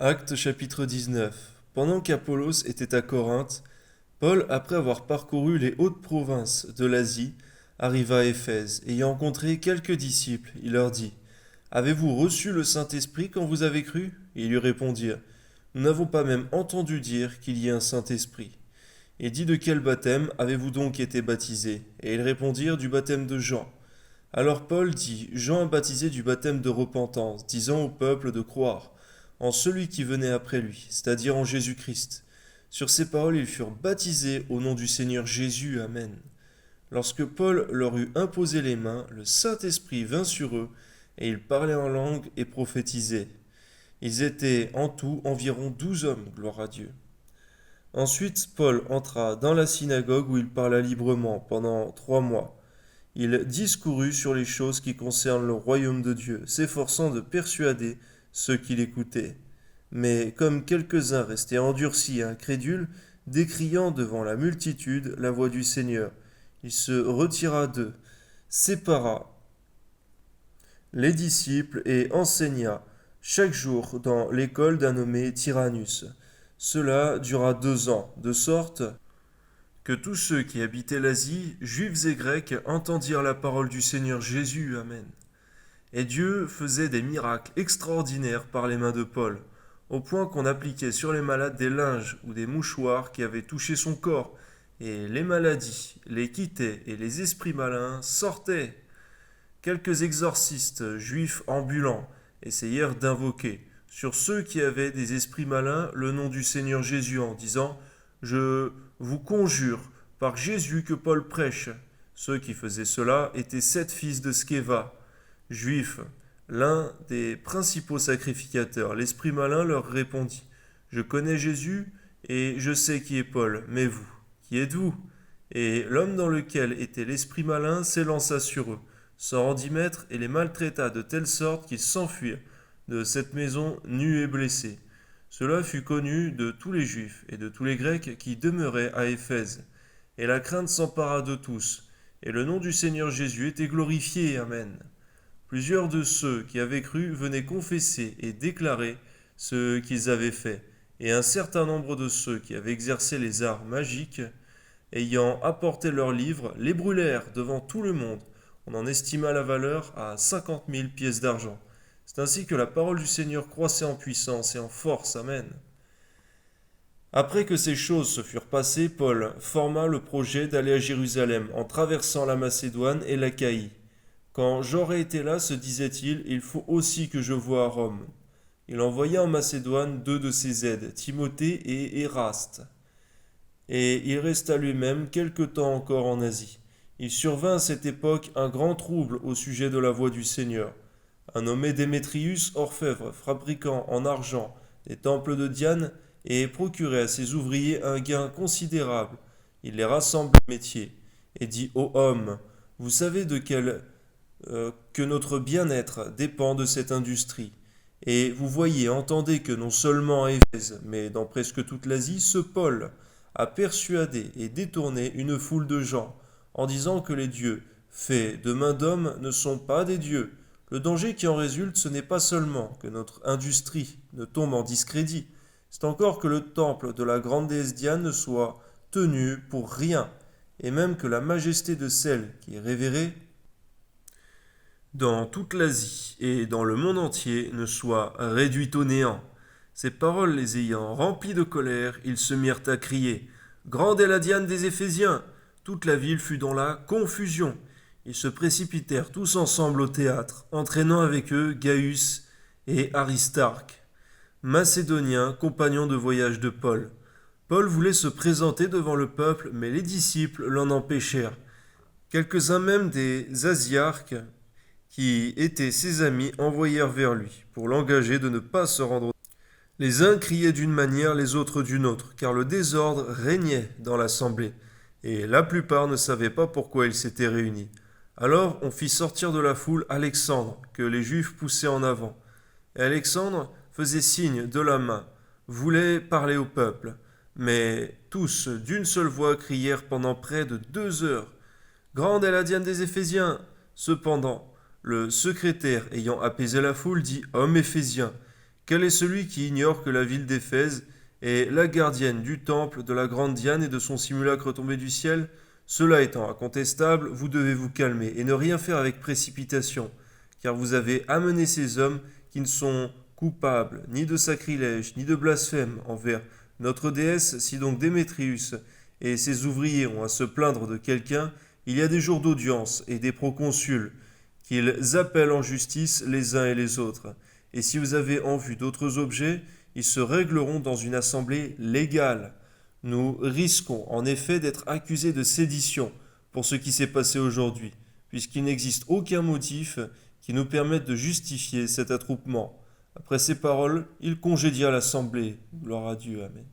Actes chapitre 19. Pendant qu'Apollos était à Corinthe, Paul, après avoir parcouru les hautes provinces de l'Asie, arriva à Éphèse. Ayant rencontré quelques disciples, il leur dit: Avez-vous reçu le Saint-Esprit quand vous avez cru? Et ils lui répondirent: Nous n'avons pas même entendu dire qu'il y ait un Saint-Esprit. Et dit: De quel baptême avez-vous donc été baptisés? Et ils répondirent: Du baptême de Jean. Alors Paul dit: Jean a baptisé du baptême de repentance, disant au peuple de croire en celui qui venait après lui, c'est-à-dire en Jésus-Christ. Sur ces paroles, ils furent baptisés au nom du Seigneur Jésus. Amen. Lorsque Paul leur eut imposé les mains, le Saint-Esprit vint sur eux, et ils parlaient en langue et prophétisaient. Ils étaient en tout environ 12 hommes, gloire à Dieu. Ensuite, Paul entra dans la synagogue où il parla librement pendant 3 mois. Il discourut sur les choses qui concernent le royaume de Dieu, s'efforçant de persuader ceux qui l'écoutaient. Mais comme quelques-uns restaient endurcis et incrédules, décriant devant la multitude la voix du Seigneur, il se retira d'eux, sépara les disciples et enseigna chaque jour dans l'école d'un nommé Tyrannus. Cela dura 2 ans, de sorte que tous ceux qui habitaient l'Asie, juifs et grecs, entendirent la parole du Seigneur Jésus. Amen. Et Dieu faisait des miracles extraordinaires par les mains de Paul, au point qu'on appliquait sur les malades des linges ou des mouchoirs qui avaient touché son corps, et les maladies les quittaient et les esprits malins sortaient. Quelques exorcistes juifs ambulants essayèrent d'invoquer sur ceux qui avaient des esprits malins le nom du Seigneur Jésus en disant: Je vous conjure par Jésus que Paul prêche. Ceux qui faisaient cela étaient 7 fils de Scéva, juifs, l'un des principaux sacrificateurs. L'esprit malin leur répondit: Je connais Jésus et je sais qui est Paul, mais vous, qui êtes-vous? Et l'homme dans lequel était l'esprit malin s'élança sur eux, s'en rendit maître et les maltraita de telle sorte qu'ils s'enfuirent de cette maison nus et blessés. Cela fut connu de tous les Juifs et de tous les Grecs qui demeuraient à Éphèse. Et la crainte s'empara de tous, et le nom du Seigneur Jésus était glorifié. Amen. Plusieurs de ceux qui avaient cru venaient confesser et déclarer ce qu'ils avaient fait, et un certain nombre de ceux qui avaient exercé les arts magiques, ayant apporté leurs livres, les brûlèrent devant tout le monde. On en estima la valeur à 50 000 pièces d'argent. C'est ainsi que la parole du Seigneur croissait en puissance et en force. Amen. Après que ces choses se furent passées, Paul forma le projet d'aller à Jérusalem en traversant la Macédoine et l'Achaïe. Quand j'aurai été là, se disait-il, il faut aussi que je voie à Rome. Il envoya en Macédoine 2 de ses aides, Timothée et Éraste. Et il resta lui-même quelque temps encore en Asie. Il survint à cette époque un grand trouble au sujet de la voie du Seigneur. Un nommé Démétrius, orfèvre, fabriquant en argent des temples de Diane, et procurait à ses ouvriers un gain considérable. Il les rassemble au métier, et dit aux hommes: Vous savez que notre bien-être dépend de cette industrie. Et vous voyez, entendez que non seulement à Éphèse, mais dans presque toute l'Asie, ce Paul a persuadé et détourné une foule de gens, en disant que les dieux, faits de main d'homme, ne sont pas des dieux. Le danger qui en résulte, ce n'est pas seulement que notre industrie ne tombe en discrédit, c'est encore que le temple de la grande déesse Diane ne soit tenu pour rien, et même que la majesté de celle qui est révérée dans toute l'Asie et dans le monde entier ne soit réduite au néant. Ces paroles les ayant remplis de colère, ils se mirent à crier: Grande est la Diane des Éphésiens! Toute la ville fut dans la confusion. Ils se précipitèrent tous ensemble au théâtre, entraînant avec eux Gaius et Aristarque, macédoniens, compagnons de voyage de Paul. Paul voulait se présenter devant le peuple, mais les disciples l'en empêchèrent. Quelques-uns même des Asiarques, qui étaient ses amis, envoyèrent vers lui, pour l'engager de ne pas se rendre. Les uns criaient d'une manière, les autres d'une autre, car le désordre régnait dans l'assemblée, et la plupart ne savaient pas pourquoi ils s'étaient réunis. Alors on fit sortir de la foule Alexandre, que les Juifs poussaient en avant. Et Alexandre faisait signe de la main, voulait parler au peuple, mais tous, d'une seule voix, crièrent pendant près de 2 heures: Grande est la Diane des Éphésiens! Cependant, le secrétaire, ayant apaisé la foule, dit: Hommes éphésiens, Quel est celui qui ignore que la ville d'Éphèse est la gardienne du temple de la grande Diane et de son simulacre tombé du ciel? Cela étant incontestable, vous devez vous calmer et ne rien faire avec précipitation, car vous avez amené ces hommes qui ne sont coupables ni de sacrilège ni de blasphème envers notre déesse. Si donc Démétrius et ses ouvriers ont à se plaindre de quelqu'un, il y a des jours d'audience et des proconsuls qu'ils appellent en justice les uns et les autres. Et si vous avez en vue d'autres objets, ils se régleront dans une assemblée légale. Nous risquons en effet d'être accusés de sédition pour ce qui s'est passé aujourd'hui, puisqu'il n'existe aucun motif qui nous permette de justifier cet attroupement. Après ces paroles, il congédia l'assemblée. Gloire à Dieu. Amen.